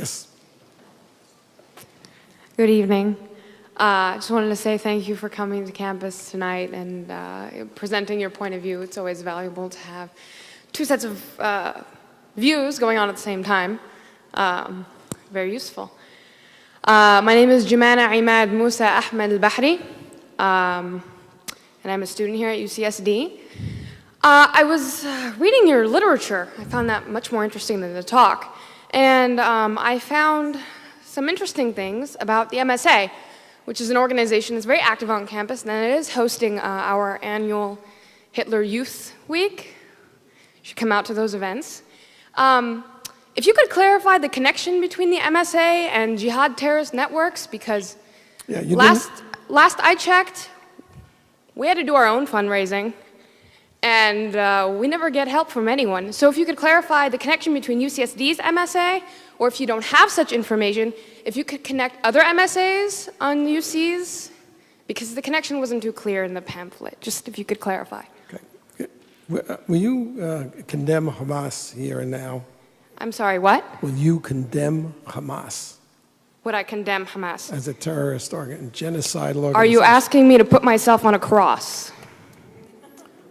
Yes. Good evening. I just wanted to say thank you for coming to campus tonight and presenting your point of view. It's always valuable to have two sets of views going on at the same time. Very useful. My name is Jumana Imad Musa Ahmed Al-Bahri, and I'm a student here at UCSD. I was reading your literature. I found that much more interesting than the talk. And I found some interesting things about the MSA, which is an organization that's very active on campus, and it is hosting our annual Hitler Youth Week. You should come out to those events. If you could clarify the connection between the MSA and jihad terrorist networks, because last I checked, we had to do our own fundraising, and we never get help from anyone. So if you could clarify the connection between UCSD's MSA, or if you don't have such information, if you could connect other MSAs on UC's, because the connection wasn't too clear in the pamphlet. Just if you could clarify. Okay. Will you condemn Hamas here and now? I'm sorry, what? Will you condemn Hamas? Would I condemn Hamas? As a terrorist genocidal organization? Are you asking me to put myself on a cross?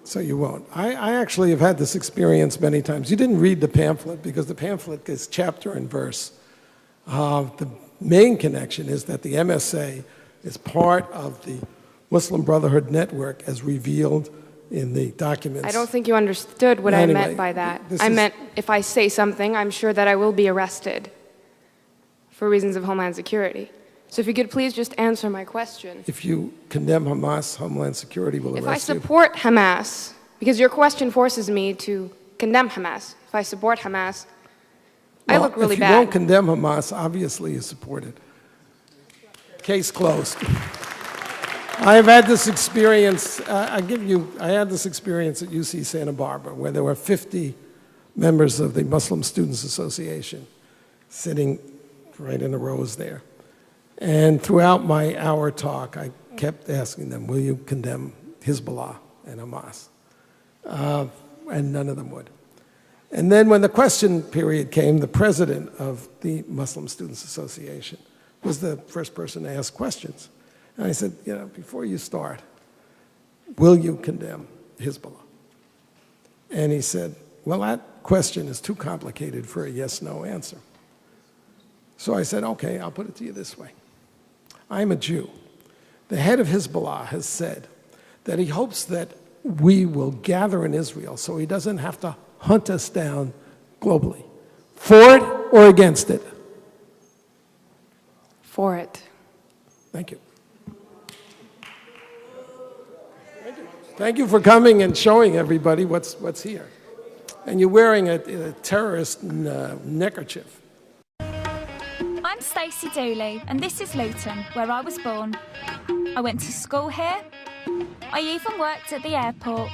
So you won't. I actually have had this experience many times. You didn't read the pamphlet because the pamphlet is chapter and verse. The main connection is that the MSA is part of the Muslim Brotherhood network as revealed in the documents. I don't think you understood what I meant by that. I meant if I say something, I'm sure that I will be arrested for reasons of Homeland Security. So if you could please just answer my question. If you condemn Hamas, Homeland Security will arrest you. If I support Hamas, because your question forces me to condemn Hamas. If I support Hamas, I look really bad. If you won't condemn Hamas, obviously you support it. Case closed. I have had this experience, I had this experience at UC Santa Barbara where there were 50 members of the Muslim Students Association sitting right in the rows there. And throughout my hour talk, I kept asking them, will you condemn Hezbollah and Hamas? And none of them would. And then when the question period came, the president of the Muslim Students Association was the first person to ask questions. And I said, before you start, will you condemn Hezbollah? And he said, well, that question is too complicated for a yes-no answer. So I said, okay, I'll put it to you this way. I'm a Jew. The head of Hezbollah has said that he hopes that we will gather in Israel so he doesn't have to hunt us down globally. For it or against it? For it. Thank you. Thank you for coming and showing everybody what's here. And you're wearing a terrorist neckerchief. I'm Stacey Dooley, and this is Luton, where I was born. I went to school here. I even worked at the airport,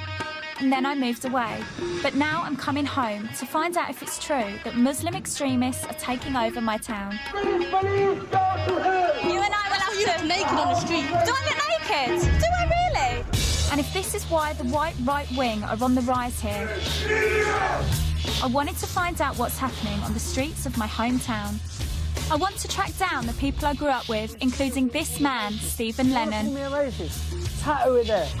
and then I moved away. But now I'm coming home to find out if it's true that Muslim extremists are taking over my town. Police, you and I will have to... You look naked on the street. Do I look naked? Do I really? And if this is why the white right wing are on the rise here, I wanted to find out what's happening on the streets of my hometown. I want to track down the people I grew up with, including this man, Stephen Lennon.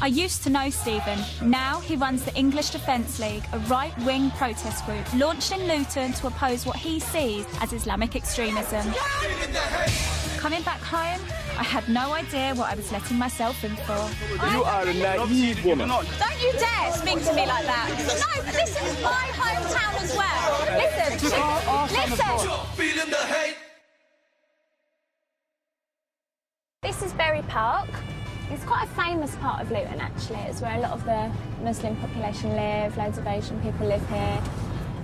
I used to know Stephen. Now he runs the English Defence League, a right-wing protest group launched in Luton to oppose what he sees as Islamic extremism. Coming back home, I had no idea what I was letting myself in for. You are a naive woman. Don't you dare speak to me like that. No, this is my hometown as well. Listen. This is Bury Park. It's quite a famous part of Luton, actually. It's where a lot of the Muslim population live, loads of Asian people live here.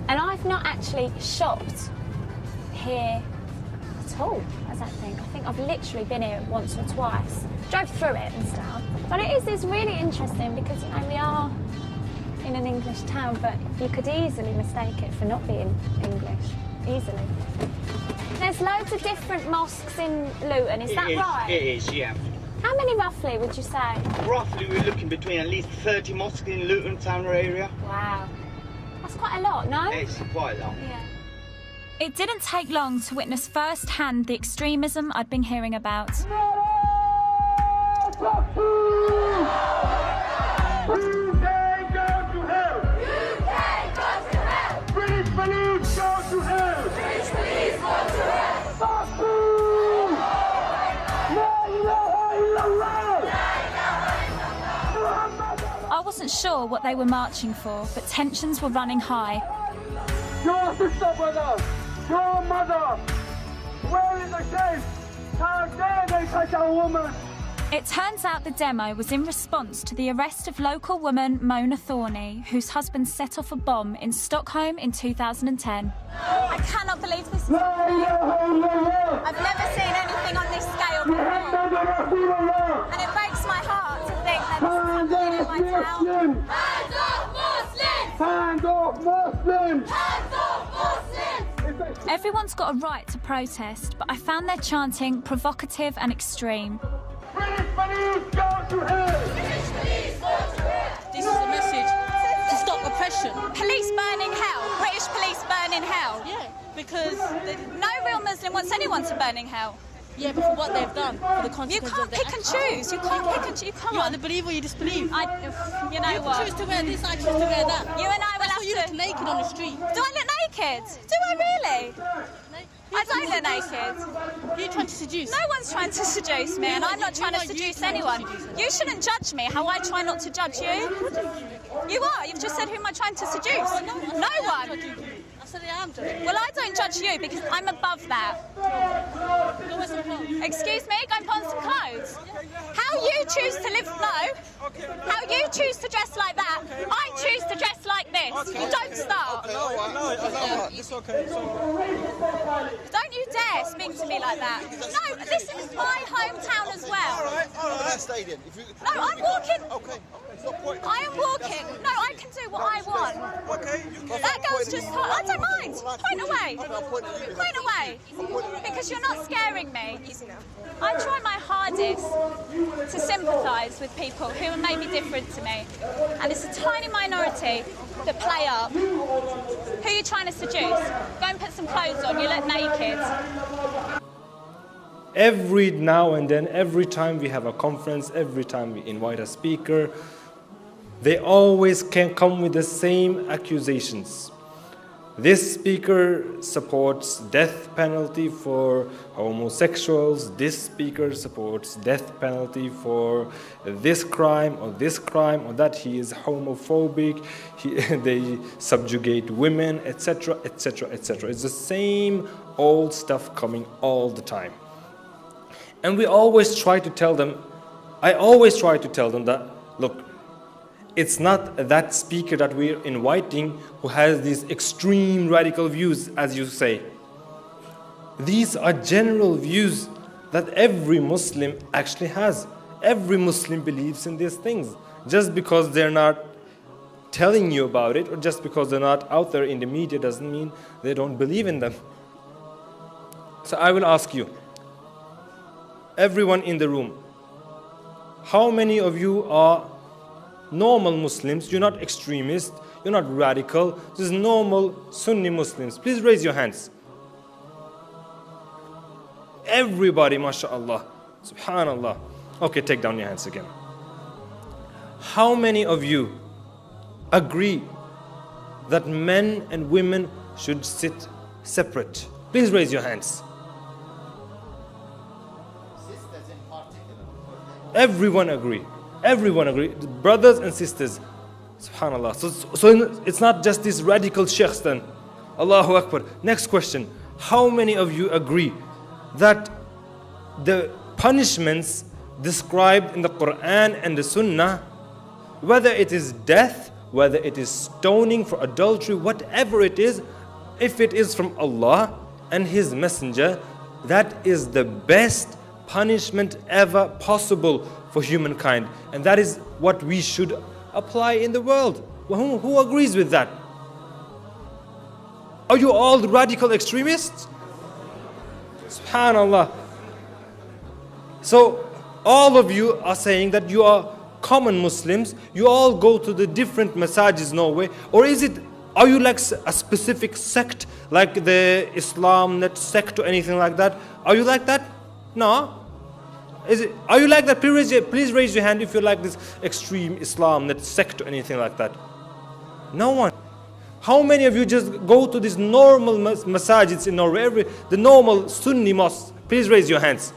And I've not actually shopped here at all, I don't think. I think I've literally been here once or twice. Drove through it and stuff. But it's really interesting because, we are in an English town, but you could easily mistake it for not being English. Easily. There's loads of different mosques in Luton, is that right? It is, yeah. How many roughly would you say? Roughly we're looking between at least 30 mosques in Luton town area. Wow. That's quite a lot, no? It's quite a lot. Yeah. It didn't take long to witness firsthand the extremism I'd been hearing about. I wasn't sure what they were marching for, but tensions were running high. Your sister, brother! Your mother! Where is the shame? How dare they touch a woman? It turns out the demo was in response to the arrest of local woman Mona Thorney, whose husband set off a bomb in Stockholm in 2010. I cannot believe this. I've never seen anything on this scale before. And it breaks my heart to think that this is happening in my town. Hands off Muslims! Hands off Muslims! Hands off Muslims! Everyone's got a right to protest, but I found their chanting provocative and extreme. British police go to hell! This is a message to stop oppression. Police burning hell. British police burning hell. Yeah, because No real Muslim wants anyone to burn in hell. yeah, but for what they've done, for the You consequences can't of their pick and actions. choose. You can't pick and choose. You You either can't. believe or you disbelieve. You know You what? choose to wear this, I choose to wear that. You and I will That's have why you to. look naked on the street. Do I look naked? Do I really? I don't look naked. Who are you trying to seduce? No one's trying to seduce me, and I'm not trying to seduce anyone. You shouldn't judge me how I try not to judge you. You are. You've just said who am I trying to seduce? No one. I said I am judging. Well, I don't judge you because I'm above that. Go wear some clothes. Excuse me, go and put on some clothes. How you choose to live, how you choose to dress like that, I choose to dress like this. You don't start. It's okay. Don't you dare speak to me like that. No, this is my hometown as well. No, I'm walking. I am walking. No, I can do what I want. That girl's just I don't mind. Point away. Point away. Because you're not scaring me. I try my hardest to sympathise with people who are maybe different to me. And it's a tiny minority that play up. Who are you trying to seduce? Go and put some clothes on. You look naked. Every now and then, every time we have a conference, every time we invite a speaker, they always can come with the same accusations. This speaker supports death penalty for homosexuals. This speaker supports death penalty for this crime or that. He is homophobic. They subjugate women, etc., etc., etc. It's the same old stuff coming all the time. And we always try to tell them, I always try to tell them that, look, it's not that speaker that we're inviting who has these extreme radical views, as you say. These are general views that every Muslim actually has. Every Muslim believes in these things. Just because they're not telling you about it, or just because they're not out there in the media, doesn't mean they don't believe in them. So I will ask you, everyone in the room, how many of you are normal Muslims? You're not extremists, you're not radical, just normal Sunni Muslims. Please raise your hands. Everybody, mashallah, subhanallah. Okay, take down your hands again. How many of you agree that men and women should sit separate? Please raise your hands. Everyone agree. Everyone agree. Brothers and sisters. Subhanallah. So it's not just these radical sheikhs then. Allahu Akbar. Next question. How many of you agree that the punishments described in the Quran and the Sunnah, whether it is death, whether it is stoning for adultery, whatever it is, if it is from Allah and His Messenger, that is the best punishment ever possible for humankind, and that is what we should apply in the world. Who agrees with that? Are you all radical extremists? Subhanallah. So all of you are saying that you are common Muslims, you all go to the different masajid Norway, or is it Are you like a specific sect, like the Islam net sect or anything like that? Are you like that? No. Are you like that? Please raise your hand if you're like this extreme Islam net sect or anything like that. No one. How many of you just go to these normal masajids in Norway, the normal Sunni mosques? Please raise your hands.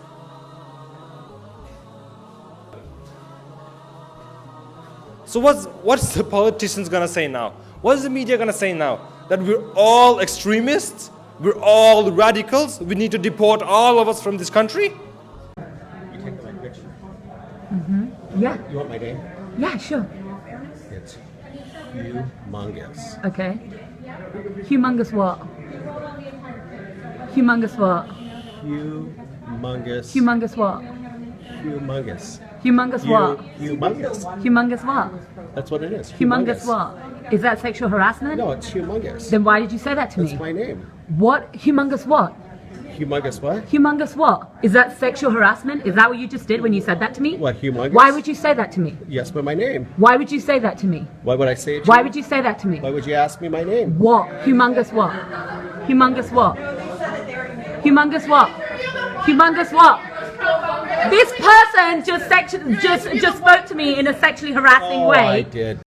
So what's the politicians gonna say now? What's the media gonna say now? That we're all extremists? We're all radicals? We need to deport all of us from this country? You take my picture. Yeah. You want my name? Yeah, sure. It's humongous. Okay. Humongous what? Humongous what? Humongous. Humongous what? Humongous. Humongous what? Humongous. Humongous what? That's what it is. Humongous what? Is that sexual harassment? No, it's humongous. Then why did you say that to That's me? my name. What? Humongous what? Humongous what? Humongous what? Is that sexual harassment? Is that what you just did when you said that to me? What, humongous? Why would you say that to me? Yes, but my name. Why would you say that to me? Why would I say it to Why you? would you say that to me? Why would you ask me my name? What? Humongous what? Humongous what? Humongous what? Humongous what? This person just spoke to me in a sexually harassing Oh, way. I did.